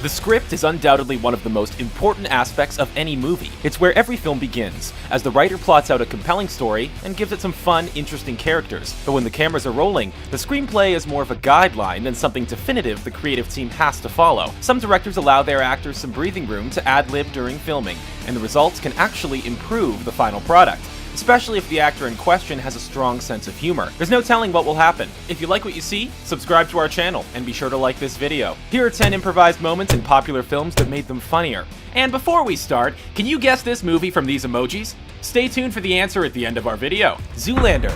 The script is undoubtedly one of the most important aspects of any movie. It's where every film begins, as the writer plots out a compelling story and gives it some fun, interesting characters. But when the cameras are rolling, the screenplay is more of a guideline than something definitive the creative team has to follow. Some directors allow their actors some breathing room to ad-lib during filming, and the results can actually improve the final product, especially if the actor in question has a strong sense of humor. There's no telling what will happen. If you like what you see, subscribe to our channel, and be sure to like this video. Here are 10 improvised moments in popular films that made them funnier. And before we start, can you guess this movie from these emojis? Stay tuned for the answer at the end of our video. Zoolander.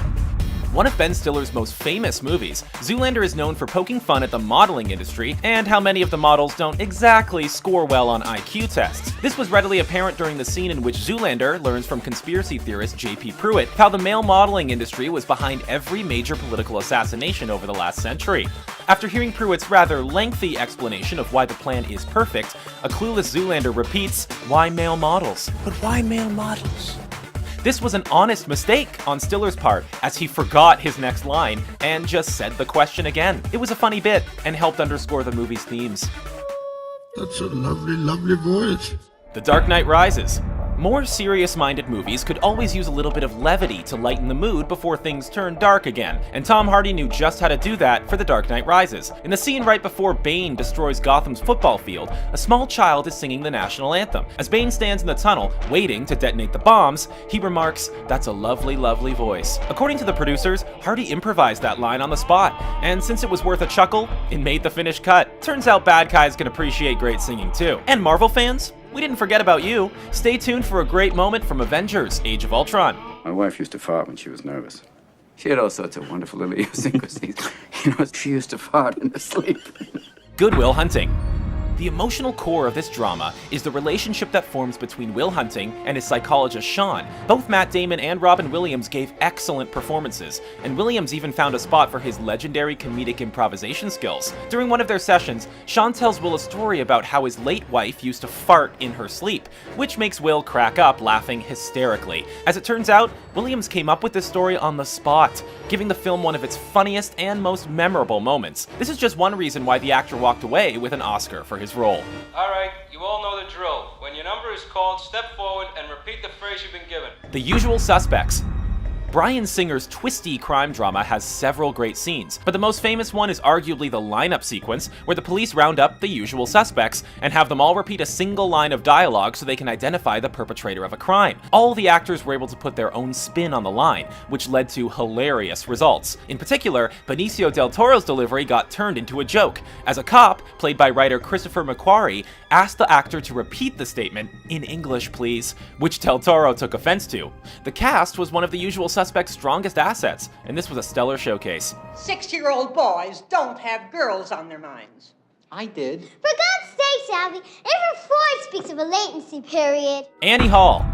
One of Ben Stiller's most famous movies, Zoolander is known for poking fun at the modeling industry and how many of the models don't exactly score well on IQ tests. This was readily apparent during the scene in which Zoolander learns from conspiracy theorist J.P. Pruitt how the male modeling industry was behind every major political assassination over the last century. After hearing Pruitt's rather lengthy explanation of why the plan is perfect, a clueless Zoolander repeats, "Why male models? But why male models?" This was an honest mistake on Stiller's part, as he forgot his next line and just said the question again. It was a funny bit and helped underscore the movie's themes. That's a lovely, lovely voice. The Dark Knight Rises. More serious-minded movies could always use a little bit of levity to lighten the mood before things turn dark again, and Tom Hardy knew just how to do that for The Dark Knight Rises. In the scene right before Bane destroys Gotham's football field, a small child is singing the national anthem. As Bane stands in the tunnel, waiting to detonate the bombs, he remarks, "That's a lovely, lovely voice." According to the producers, Hardy improvised that line on the spot, and since it was worth a chuckle, it made the finished cut. Turns out bad guys can appreciate great singing too. And Marvel fans? We didn't forget about you. Stay tuned for a great moment from Avengers: Age of Ultron. My wife used to fart when she was nervous. She had all sorts of wonderful little idiosyncrasies. She used to fart in her sleep. Good Will Hunting. The emotional core of this drama is the relationship that forms between Will Hunting and his psychologist Shaun. Both Matt Damon and Robin Williams gave excellent performances, and Williams even found a spot for his legendary comedic improvisation skills. During one of their sessions, Shaun tells Will a story about how his late wife used to fart in her sleep, which makes Will crack up, laughing hysterically. As it turns out, Williams came up with this story on the spot, giving the film one of its funniest and most memorable moments. This is just one reason why the actor walked away with an Oscar for his role. All right, you all know the drill. When your number is called, step forward and repeat the phrase you've been given. The Usual Suspects. Bryan Singer's twisty crime drama has several great scenes, but the most famous one is arguably the lineup sequence, where the police round up the usual suspects and have them all repeat a single line of dialogue so they can identify the perpetrator of a crime. All the actors were able to put their own spin on the line, which led to hilarious results. In particular, Benicio del Toro's delivery got turned into a joke, as a cop, played by writer Christopher McQuarrie, asked the actor to repeat the statement, "In English, please," which Del Toro took offense to. The cast was one of the Usual Suspects' strongest assets, and this was a stellar showcase. 6-year-old boys don't have girls on their minds. I did. For God's sake, Abby, even Freud speaks of a latency period. Annie Hall.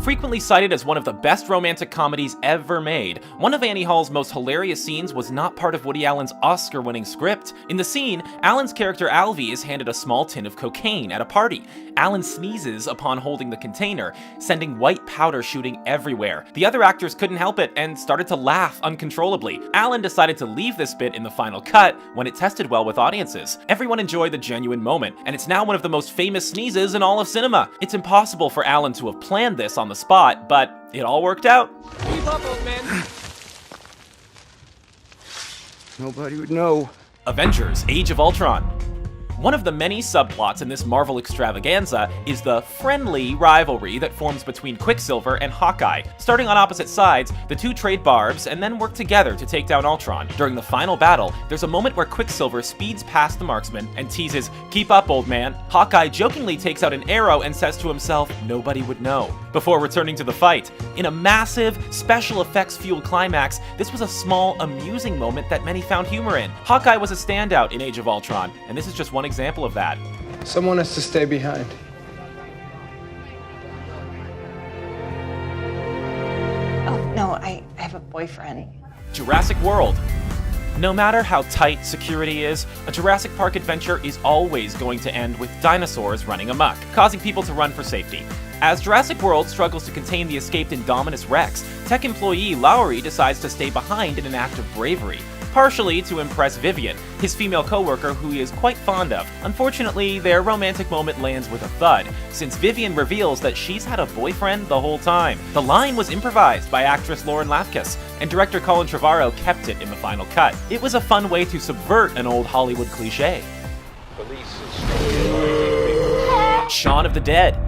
Frequently cited as one of the best romantic comedies ever made, one of Annie Hall's most hilarious scenes was not part of Woody Allen's Oscar-winning script. In the scene, Allen's character Alvy is handed a small tin of cocaine at a party. Allen sneezes upon holding the container, sending white powder shooting everywhere. The other actors couldn't help it and started to laugh uncontrollably. Allen decided to leave this bit in the final cut when it tested well with audiences. Everyone enjoyed the genuine moment, and it's now one of the most famous sneezes in all of cinema. It's impossible for Allen to have planned this on the spot, but it all worked out. Keep up, old man. Nobody would know. Avengers: Age of Ultron. One of the many subplots in this Marvel extravaganza is the friendly rivalry that forms between Quicksilver and Hawkeye. Starting on opposite sides, the two trade barbs and then work together to take down Ultron. During the final battle, there's a moment where Quicksilver speeds past the marksman and teases, "Keep up, old man." Hawkeye jokingly takes out an arrow and says to himself, "Nobody would know," before returning to the fight. In a massive, special effects-fueled climax, this was a small, amusing moment that many found humor in. Hawkeye was a standout in Age of Ultron, and this is just one example of that. Someone has to stay behind. Oh, no, I have a boyfriend. Jurassic World. No matter how tight security is, a Jurassic Park adventure is always going to end with dinosaurs running amok, causing people to run for safety. As Jurassic World struggles to contain the escaped Indominus Rex, tech employee Lowry decides to stay behind in an act of bravery. partially to impress Vivian, his female coworker who he is quite fond of. Unfortunately, their romantic moment lands with a thud, since Vivian reveals that she's had a boyfriend the whole time. The line was improvised by actress Lauren Lafkus, and director Colin Trevorrow kept it in the final cut. It was a fun way to subvert an old Hollywood cliche. Shaun of the Dead.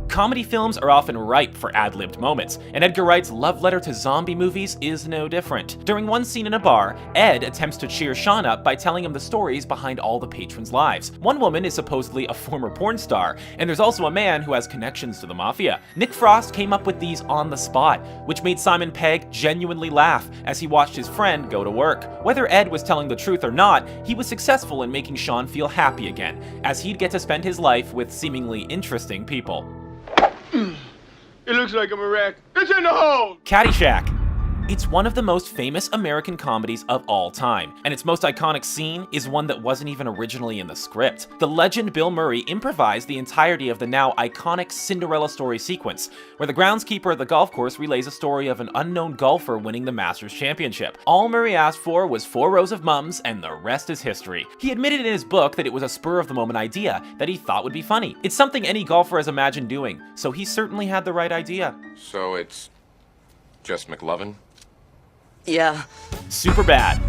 Comedy films are often ripe for ad-libbed moments, and Edgar Wright's love letter to zombie movies is no different. During one scene in a bar, Ed attempts to cheer Shaun up by telling him the stories behind all the patrons' lives. One woman is supposedly a former porn star, and there's also a man who has connections to the mafia. Nick Frost came up with these on the spot, which made Simon Pegg genuinely laugh as he watched his friend go to work. Whether Ed was telling the truth or not, he was successful in making Shaun feel happy again, as he'd get to spend his life with seemingly interesting people. It looks like I'm a wreck. It's in the hole! Caddyshack. It's one of the most famous American comedies of all time, and its most iconic scene is one that wasn't even originally in the script. The legend Bill Murray improvised the entirety of the now iconic Cinderella story sequence, where the groundskeeper at the golf course relays a story of an unknown golfer winning the Masters Championship. All Murray asked for was 4 rows of mums, and the rest is history. He admitted in his book that it was a spur-of-the-moment idea that he thought would be funny. It's something any golfer has imagined doing, so he certainly had the right idea. So it's just McLovin? Yeah. Superbad.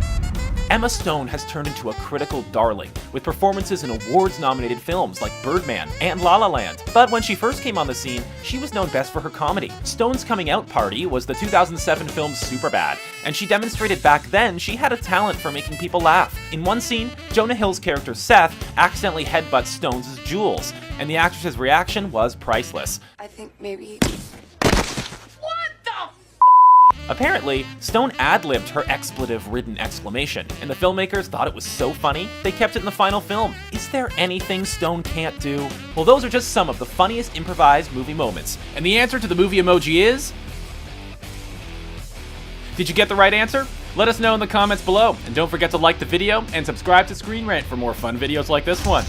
Emma Stone has turned into a critical darling, with performances in awards-nominated films like Birdman and La La Land. But when she first came on the scene, she was known best for her comedy. Stone's coming out party was the 2007 film Superbad, and she demonstrated back then she had a talent for making people laugh. In one scene, Jonah Hill's character Seth accidentally headbutts Stone's Jules, and the actress's reaction was priceless. I think maybe... Apparently, Stone ad-libbed her expletive-ridden exclamation, and the filmmakers thought it was so funny, they kept it in the final film. Is there anything Stone can't do? Well, those are just some of the funniest improvised movie moments. And the answer to the movie emoji is... Did you get the right answer? Let us know in the comments below, and don't forget to like the video and subscribe to Screen Rant for more fun videos like this one.